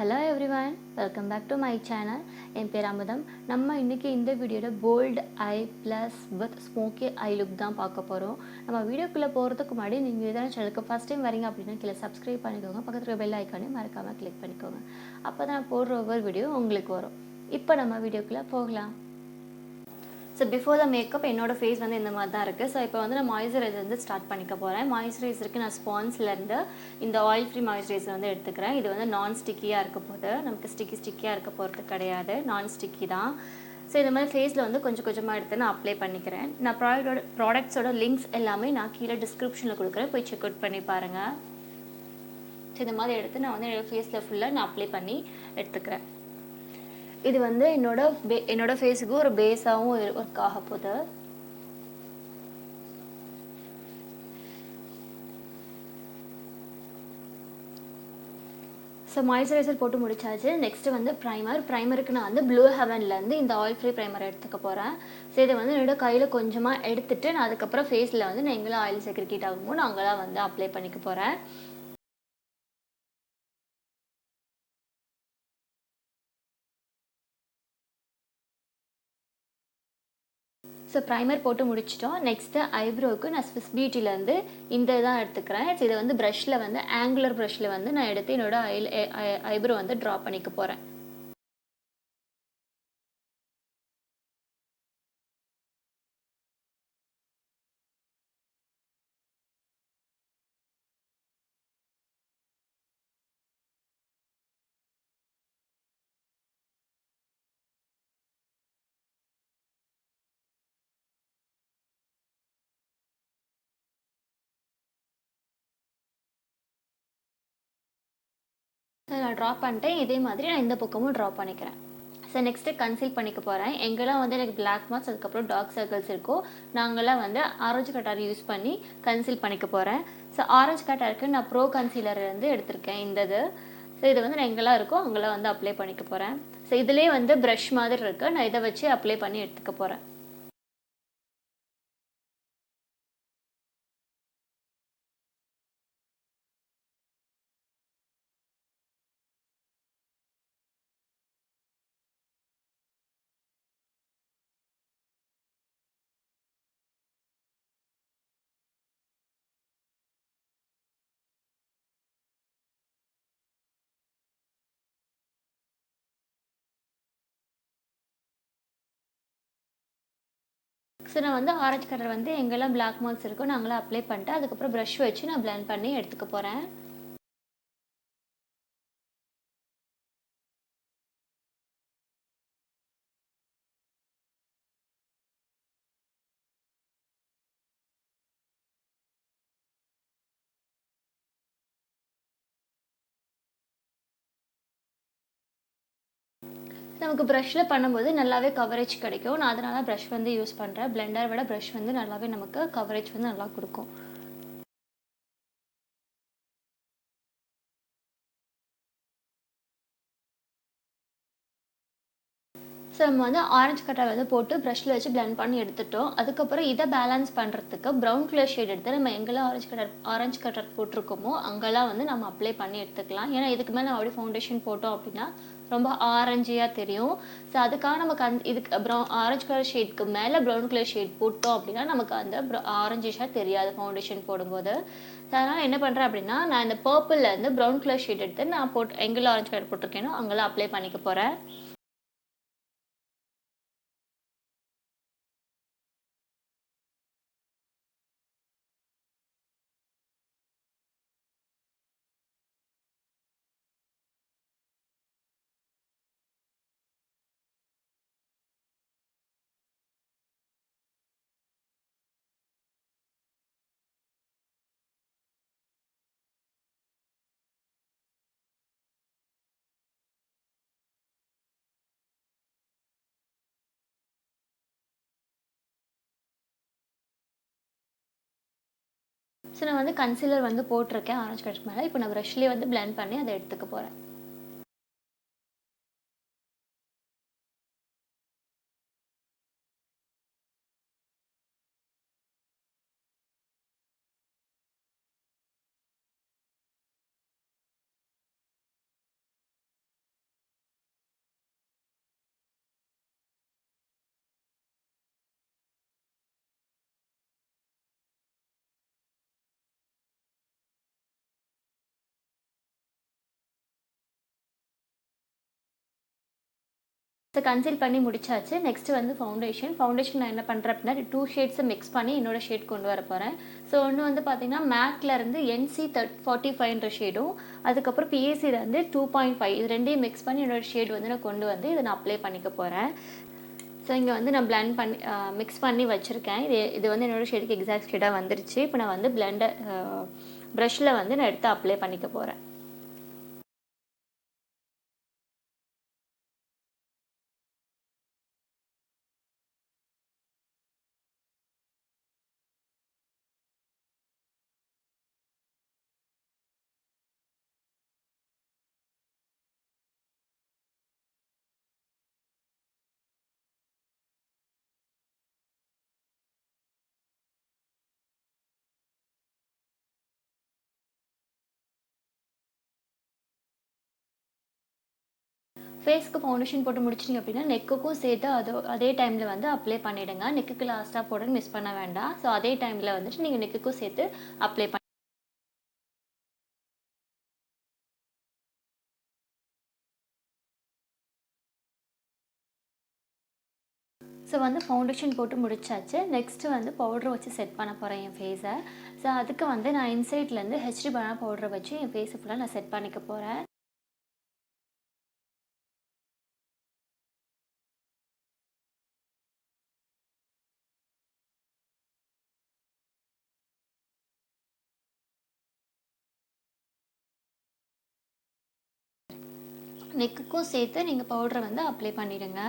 Hello everyone, welcome back to my channel. என் பேர் அமுதம். நம்ம இன்னைக்கு இந்த வீடியோவில் bold eye plus with smokey eye look தான் பார்க்க போகிறோம். நம்ம வீடியோக்குள்ளே போகிறதுக்கு முன்னாடி நீங்கள் இதான சேனலுக்கு ஃபஸ்ட் டைம் வரீங்க அப்படின்னா கீழே சப்ஸ்கிரைப் பண்ணிக்கோங்க, பக்கத்தில் பெல் ஐக்கானே மறக்காமல் கிளிக் பண்ணிக்கோங்க. அப்போ தான் போடுற ஒவ்வொரு வீடியோ உங்களுக்கு வரும். இப்போ நம்ம வீடியோக்குள்ளே போகலாம். ஸோ பிஃபோர் த மேக்கப் என்னோட ஃபேஸ் வந்து இந்த மாதிரி தான் இருக்குது. ஸோ இப்போ வந்து நான் மாய்ஸ்சரைசர் வந்து ஸ்டார்ட் பண்ணிக்க போகிறேன். மாய்ஸ்சரைசருக்கு நான் ஸ்பான்ஸ்லேருந்து இந்த ஆயில் ஃப்ரீ மாய்ஸ்சரைசர் வந்து எடுத்துக்கிறேன். இது வந்து நான் ஸ்டிக்கியாக இருக்க போது, நமக்கு ஸ்டிக்கியாக இருக்க போகிறது கிடையாது, நான் ஸ்டிக்கி தான். ஸோ இந்த மாதிரி ஃபேஸில் வந்து கொஞ்சம் கொஞ்சமாக எடுத்து நான் அப்ளை பண்ணிக்கிறேன். நான் ப்ராடக்ட்ஸோட லிங்க்ஸ் எல்லாமே நான் கீழே டிஸ்கிரிப்ஷனில் கொடுக்குறேன், போய் செக் அவுட் பண்ணி பாருங்கள். ஸோ இந்த மாதிரி எடுத்து நான் வந்து என்னோடய ஃபேஸில் ஃபுல்லாக நான் அப்ளை பண்ணி எடுத்துக்கிறேன். இது வந்து என்னோட ஃபேஸுக்கு ஒரு பேஸாகவும் ஒர்க் ஆக போகுது. ஸோ மாய்ஸ்சரைசர் போட்டு முடிச்சாச்சு. நெக்ஸ்ட்டு வந்து ப்ரைமருக்கு நான் வந்து ப்ளூ ஹெவன்லேருந்து இந்த ஆயில் ஃப்ரீ ப்ரைமர் எடுத்துக்க போகிறேன். ஸோ இதை வந்து என்னோட கையில் கொஞ்சமாக எடுத்துகிட்டு நான் அதுக்கப்புறம் ஃபேஸில் வந்து நான் எங்கெல்லாம் ஆயில் செக்ரிகேட் ஆகுமோ நான் அங்கெல்லாம் வந்து அப்ளை பண்ணிக்க போகிறேன். ஸோ ப்ரைமர் போட்டு முடிச்சிட்டோம். நெக்ஸ்ட்டு ஐப்ரோவுக்கு நான் ஸ்விஸ் பியூட்டிலேருந்து இந்த இதான் எடுத்துக்கிறேன். ஸோ இதை வந்து ப்ரஷில் வந்து ஆங்குலர் ப்ரஷில் வந்து நான் எடுத்து என்னோடய ஐப்ரோ வந்து ட்ரா பண்ணிக்க போகிறேன். நான் ட்ரா பண்ணிட்டேன். இதே மாதிரி நான் இந்த பக்கமும் ட்ரா பண்ணிக்கிறேன். ஸோ நெக்ஸ்ட்டு கன்சீல் பண்ணிக்க போகிறேன். எங்கெல்லாம் வந்து எனக்கு பிளாக் மார்க்ஸ் அதுக்கப்புறம் டார்க் சர்க்கிள்ஸ் இருக்கோ நாங்களாம் வந்து ஆரஞ்சு கட்டார் யூஸ் பண்ணி கன்சீல் பண்ணிக்க போகிறேன். ஸோ ஆரஞ்சு கட்டாருக்கு நான் ப்ரோ கன்சீலர் வந்து எடுத்திருக்கேன் இந்த இது. ஸோ இதை வந்து நான் எங்கெல்லாம் இருக்கோ அங்கெல்லாம் வந்து அப்ளை பண்ணிக்க போகிறேன். ஸோ இதிலே வந்து ப்ரஷ் மாதிரி இருக்குது, நான் இதை வச்சு அப்ளை பண்ணி எடுத்துக்க போகிறேன். ஸோ நான் வந்து ஆரஞ்சு கலர் வந்து எங்கெல்லாம் பிளாக் மார்க்ஸ் இருக்கோ நாங்களாம் அப்ளை பண்ணிட்டு அதுக்கப்புறம் ப்ரஷ் வச்சு நான் பிளெண்ட் பண்ணி எடுத்துக்க போகிறேன். நமக்கு ப்ரஷ்ஷில் பண்ணும்போது நல்லாவே கவரேஜ் கிடைக்கும். நான் அதனால ப்ரஷ் வந்து யூஸ் பண்ணுறேன். பிளெண்டரை விட ப்ரஷ் வந்து நல்லாவே நமக்கு கவரேஜ் வந்து நல்லா கொடுக்கும். ஸோ நம்ம வந்து ஆரஞ்சு கட்டர் வந்து போட்டு ப்ரஷ்ஷில் வச்சு பிளெண்ட் பண்ணி எடுத்துட்டோம். அதுக்கப்புறம் இதை பேலன்ஸ் பண்ணுறதுக்கு ப்ரௌன் கலர் ஷேட் எடுத்து நம்ம எங்கெல்லாம் ஆரஞ்சு கட்டர் போட்டிருக்கோமோ அங்கெல்லாம் வந்து நம்ம அப்ளை பண்ணி எடுத்துக்கலாம். ஏன்னா இதுக்கு மேலே நம்ம அப்படியே ஃபவுண்டேஷன் போட்டோம் அப்படின்னா ரொம்ப ஆரஞ்சியாக தெரியும். ஸோ அதுக்காக நமக்கு இதுக்கு ஆரஞ்சு கலர் ஷேட்க்கு மேலே ப்ரௌன் கலர் ஷேட் போட்டோம் அப்படின்னா நமக்கு அந்த ஆரஞ்சிஷாக தெரியாது ஃபவுண்டேஷன் போடும்போது. ஸோ அதனால் என்ன பண்ணுறேன் அப்படின்னா நான் இந்த பர்பிள்லேருந்து ப்ரௌன் கலர் ஷேட் எடுத்து நான் எங்கெல்லாம் ஆரஞ்சு கலர் போட்டிருக்கேனோ அங்கெல்லாம் அப்ளை பண்ணிக்க போகிறேன். ஸோ நான் வந்து கன்சீலர் வந்து போட்டிருக்கேன் ஆரஞ்சு கலருக்கு மேலே. இப்போ நான் ப்ரஷ்லேயே வந்து பிளெண்ட் பண்ணி அதை எடுத்துக்க போகிறேன். ஸோ கன்சீல் பண்ணி முடிச்சாச்சு. நெக்ஸ்ட்டு வந்து ஃபவுண்டேஷன் நான் என்ன பண்ணுறேன் அப்படின்னா 2 ஷேட்ஸை மிக்ஸ் பண்ணி என்னோட ஷேட் கொண்டு வர போகிறேன். ஸோ ஒன்று வந்து பார்த்தீங்கன்னா மேக்லேருந்து NC 45ன்ற ஷேடும், அதுக்கப்புறம் PACலேருந்து 2.5 இது ரெண்டையும் மிக்ஸ் பண்ணி என்னோட ஷேட் வந்து நான் கொண்டு வந்து இதை நான் அப்ளை பண்ணிக்க போகிறேன். ஸோ இங்கே வந்து நான் பிளெண்ட் பண்ணி மிக்ஸ் பண்ணி வச்சுருக்கேன். இது வந்து என்னோட ஷேடுக்கு எக்ஸாக்ட் ஷேடாக வந்துருச்சு. இப்போ நான் வந்து ப்ரஷில் வந்து நான் எடுத்து அப்ளை பண்ணிக்க போகிறேன். ஃபேஸ்க்கு ஃபவுண்டேஷன் போட்டு முடிச்சிட்டிங்க அப்படின்னா நெக்குக்கும் சேர்த்து அதே டைமில் வந்து அப்ளை பண்ணிவிடுங்க. நெக்குக்கு லாஸ்ட்டாக போட மிஸ் பண்ண வேண்டாம். ஸோ அதே டைமில் வந்துட்டு நீங்கள் நெக்குக்கும் சேர்த்து அப்ளை பண்ணி ஸோ வந்து ஃபவுண்டேஷன் போட்டு முடிச்சாச்சு. நெக்ஸ்ட்டு வந்து பவுடரை வச்சு செட் பண்ண போகிறேன் என் ஃபேஸை. ஸோ அதுக்கு வந்து நான் இன்சைட்லேருந்து ஹெச்டி பனானா பவுடரை வச்சு என் ஃபேஸை ஃபுல்லாக நான் செட் பண்ணிக்க போகிறேன். நெக்குக்கும் சேர்த்து நீங்கள் பவுடரை வந்து அப்ளை பண்ணிவிடுங்க.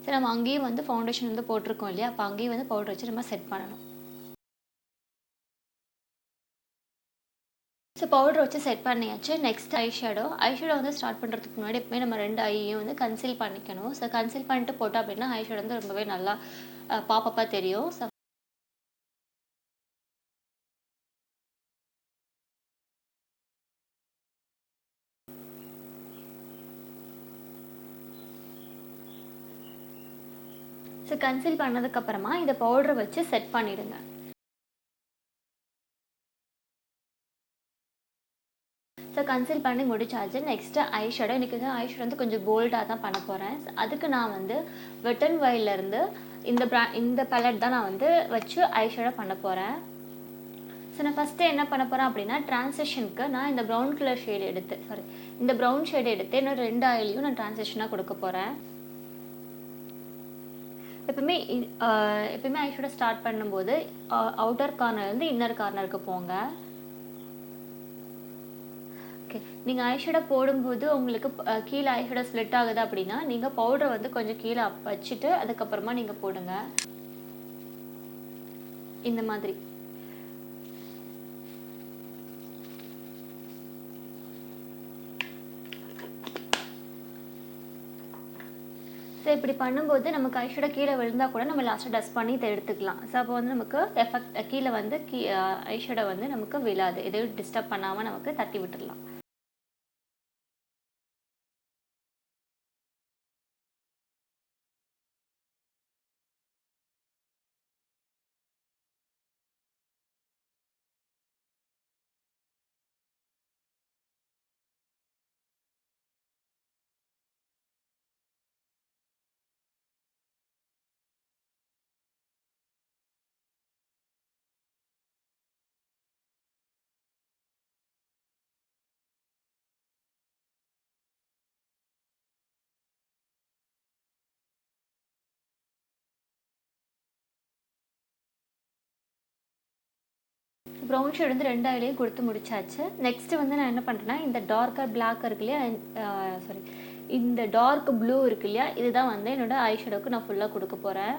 சரி, நம்ம அங்கேயும் வந்து ஃபவுண்டேஷன் வந்து போட்டிருக்கோம் இல்லையா, அப்போ அங்கேயும் வந்து பவுடர் வச்சு நம்ம செட் பண்ணணும். ஸோ பவுடர் வச்சு செட் பண்ணியாச்சு. நெக்ஸ்ட் ஐஷேடோ வந்து ஸ்டார்ட் பண்ணுறதுக்கு முன்னாடி எப்பவுமே நம்ம 2 ஐயையும் வந்து கன்சீல் பண்ணிக்கணும். ஸோ கன்சீல் பண்ணிட்டு போட்டோம் அப்படின்னா ஐஷேடோ வந்து ரொம்பவே நல்லா பாப்பப்பாக தெரியும். ஸோ கன்சீல் பண்ணதுக்கப்புறமா இந்த பவுடரை வச்சு செட் பண்ணிவிடுங்க. ஸோ கன்சீல் பண்ணி முடிச்சாச்சு. நெக்ஸ்ட்டு ஐஷேடோ வந்து ஐஷேடோ வந்து கொஞ்சம் போல்டாக தான் பண்ண போகிறேன். அதுக்கு நான் வந்து வெட் அண்ட் வைல்ட்லேருந்து இந்த பேலட் தான் நான் வந்து வச்சு ஐஷேடோ பண்ண போகிறேன். ஸோ நான் ஃபஸ்ட்டு என்ன பண்ண போகிறேன் அப்படின்னா ட்ரான்சிஷனுக்கு நான் இந்த ப்ரௌன் ஷேடு எடுத்து இன்னும் 2 ஐலையும் நான் ட்ரான்சிஷனாக கொடுக்க போகிறேன். எப்பவுமே ஐஷேடோ ஸ்டார்ட் பண்ணும்போது அவுட்டர் கார்னர்லேருந்து இன்னர் கார்னருக்கு போங்க. ஓகே, நீங்கள் ஐஷேடோ போடும்போது உங்களுக்கு கீழே ஐஷேடோ ஸ்ப்ளிட் ஆகுது அப்படின்னா நீங்கள் பவுடரை வந்து கொஞ்சம் கீழே வச்சுட்டு அதுக்கப்புறமா நீங்கள் போடுங்க. இந்த மாதிரி ஸோ இப்படி பண்ணும்போது நமக்கு ஐஷேடோ கீழே விழுந்தால் கூட நம்ம லாஸ்ட்டாக டஸ்ட் பண்ணி இதை எடுத்துக்கலாம். ஸோ அப்போ வந்து நமக்கு கீழே வந்து ஐஷேடோ வந்து நமக்கு விழாது. எதுவும் டிஸ்டர்ப் பண்ணாமல் நமக்கு தட்டி விட்டுடலாம். ப்ரௌன் ஷேட் வந்து 2 ஐலையும் கொடுத்து முடிச்சாச்சு. நெக்ஸ்ட்டு வந்து நான் என்ன பண்ணுறேன்னா இந்த டார்க்கர் பிளாக் இருக்கு இல்லையா, இந்த டார்க் ப்ளூ இருக்கு இல்லையா, இதுதான் வந்து என்னோட ஐஷேடோக்கு நான் ஃபுல்லாக கொடுக்க போகிறேன்.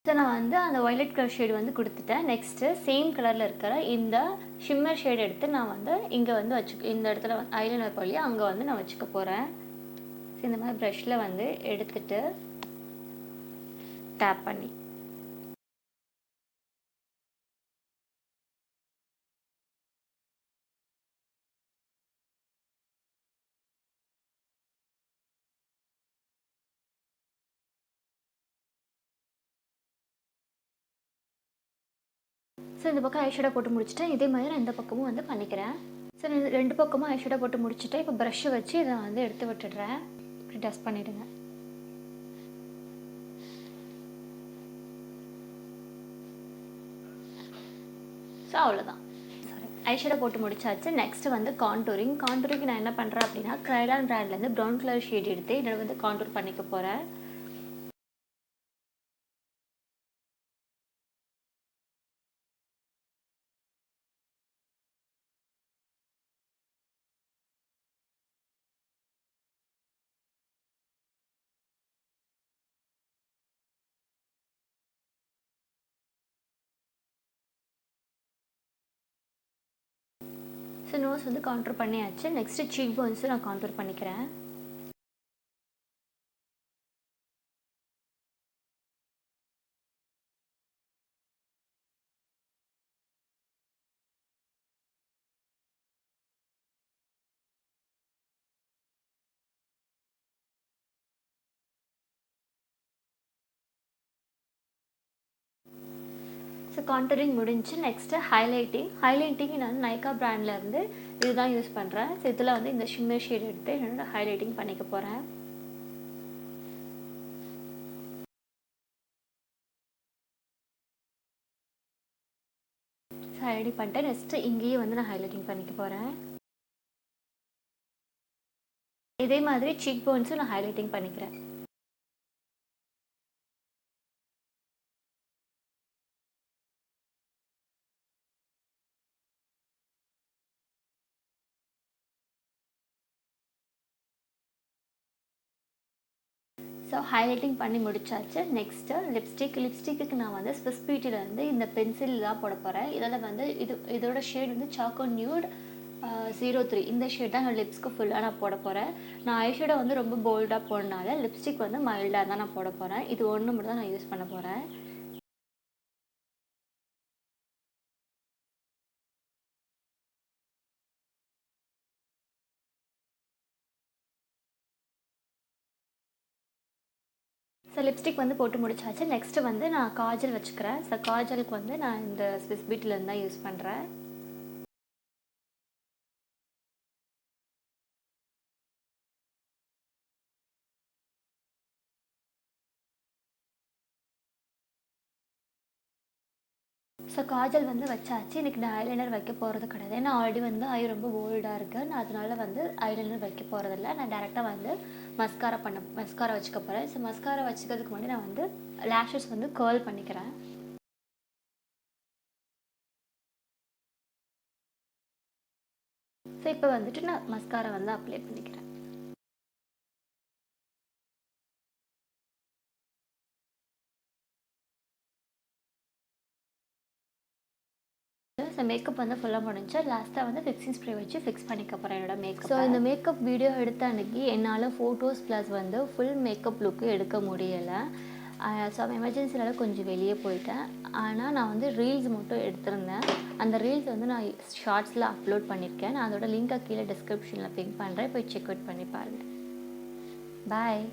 ஸோ நான் வந்து அந்த வயலட் கலர் ஷேடு வந்து கொடுத்துட்டேன். நெக்ஸ்ட்டு சேம் கலரில் இருக்கிற இந்த ஷிம்மர் ஷேடு எடுத்து நான் வந்து இங்கே வந்து இந்த இடத்துல ஐலைனர் போலியா அங்கே வந்து நான் வச்சுக்க போகிறேன். ஸோ இந்த மாதிரி ப்ரஷில் வந்து எடுத்துட்டு டேப் பண்ணி ஸோ இந்த பக்கம் ஐ ஷேடோ போட்டு முடிச்சுட்டேன். இதே மாதிரி நான் இந்த பக்கமும் வந்து பண்ணிக்கிறேன். ஸோ நான் 2 பக்கமும் ஐ ஷேடோ போட்டு முடிச்சுட்டேன். இப்போ ப்ரஷ்ஷை வச்சு இதை வந்து எடுத்து விட்டுடுறேன். இப்படி டஸ்ட் பண்ணிவிடுங்க. ஸோ அவ்வளோதான். ஐ ஷேடோ போட்டு முடிச்சாச்சு. நெக்ஸ்ட்டு வந்து கான்டூரிங். கான்டூரிங் நான் என்ன பண்ணுறேன் அப்படின்னா, க்ரைடான் பிராண்ட்லேருந்து ப்ரௌன் கலர் ஷேட் எடுத்து இதில் வந்து கான்டூர் பண்ணிக்க போகிறேன். ஸோ நோஸ் வந்து கான்டூர் பண்ணியாச்சு. நெக்ஸ்ட்டு சீக் போன்ஸும் நான் கான்டூர் பண்ணிக்கிறேன். ஸோ கான்டூரிங் முடிஞ்சு. நெக்ஸ்ட்டு ஹைலைட்டிங் நான் நைக்கா பிராண்ட்லேருந்து இதுதான் யூஸ் பண்ணுறேன். ஸோ இதில் வந்து இந்த ஷிம்மர் ஷேட் எடுத்து என்னோட ஹைலைட்டிங் பண்ணிக்க போகிறேன். ஸோ ஹைலைட்டிங் பண்ணிட்டேன். நெக்ஸ்ட்டு இங்கேயே வந்து நான் ஹைலைட்டிங் பண்ணிக்க போகிறேன். இதே மாதிரி சீக் போன்ஸும் நான் ஹைலைட்டிங் பண்ணிக்கிறேன். ஸோ ஹைலைட்டிங் பண்ணி முடிச்சாச்சு. நெக்ஸ்ட்டு லிப்ஸ்டிக்கு நான் வந்து ஸ்விஸ் பியூட்டிலேருந்து இந்த பென்சில் தான் போட போகிறேன். இதில் வந்து இதோட ஷேட் வந்து சாக்கோ நியூட் 03 இந்த ஷேட் தான் லிப்ஸ்க்கு ஃபுல்லாக நான் போட போகிறேன். நான் ஐ ஷேடோ வந்து ரொம்ப போல்டாக போடனால லிப்ஸ்டிக் வந்து மைல்டாக தான் நான் போட போகிறேன். இது ஒன்று மட்டும் தான் நான் யூஸ் பண்ண போகிறேன். ஸோ லிப்ஸ்டிக் வந்து போட்டு முடிச்சாச்சு. நெக்ஸ்ட்டு வந்து நான் காஜல் வச்சுக்கிறேன். ஸோ காஜலுக்கு வந்து நான் இந்த ஸ்விஸ் பியூட்டிலேருந்து தான் யூஸ் பண்ணுறேன். ஸோ காஜல் வந்து வச்சாச்சு. இன்றைக்கி நான் ஐலைனர் வைக்க போகிறது கிடையாது. ஏன்னா ஆல்ரெடி வந்து ஐ ரொம்ப போல்டாக இருக்குது. நான் அதனால் வந்து ஐலைனர் வைக்க போகிறதில்ல. நான் டேரெக்டாக வந்து மஸ்காரா வச்சுக்க போகிறேன். ஸோ மஸ்காரா வச்சுக்கிறதுக்கு முன்னாடி நான் வந்து லேஷஸ் வந்து கேர்ள் பண்ணிக்கிறேன். ஸோ இப்போ வந்துட்டு நான் மஸ்காரா வந்து அப்ளை பண்ணிக்கிறேன். ஸோ மேக்கப் வந்து ஃபுல்லாக முடிஞ்சு. லாஸ்ட்டாக வந்து ஃபிக்ஸிங் ஸ்ப்ரே வச்சு ஃபிக்ஸ் பண்ணிக்க போகிறேன் என்னோட மேக்கப். ஸோ இந்த மேக்கப் வீடியோ எடுத்த அன்றைக்கி என்னால் ஃபோட்டோஸ் ப்ளஸ் வந்து ஃபுல் மேக்கப் லுக்கு எடுக்க முடியலை. ஸோ எமர்ஜென்சினால கொஞ்சம் வெளியே போயிட்டேன். ஆனால் நான் வந்து ரீல்ஸ் மட்டும் எடுத்திருந்தேன். அந்த ரீல்ஸ் வந்து நான் ஷார்ட்ஸில் அப்லோட் பண்ணியிருக்கேன். நான் அதோட லிங்க்கை கீழே டிஸ்கிரிப்ஷனில் பின் பண்ணுறேன். போய் செக் அவுட் பண்ணி பாருங்கள். பாய்.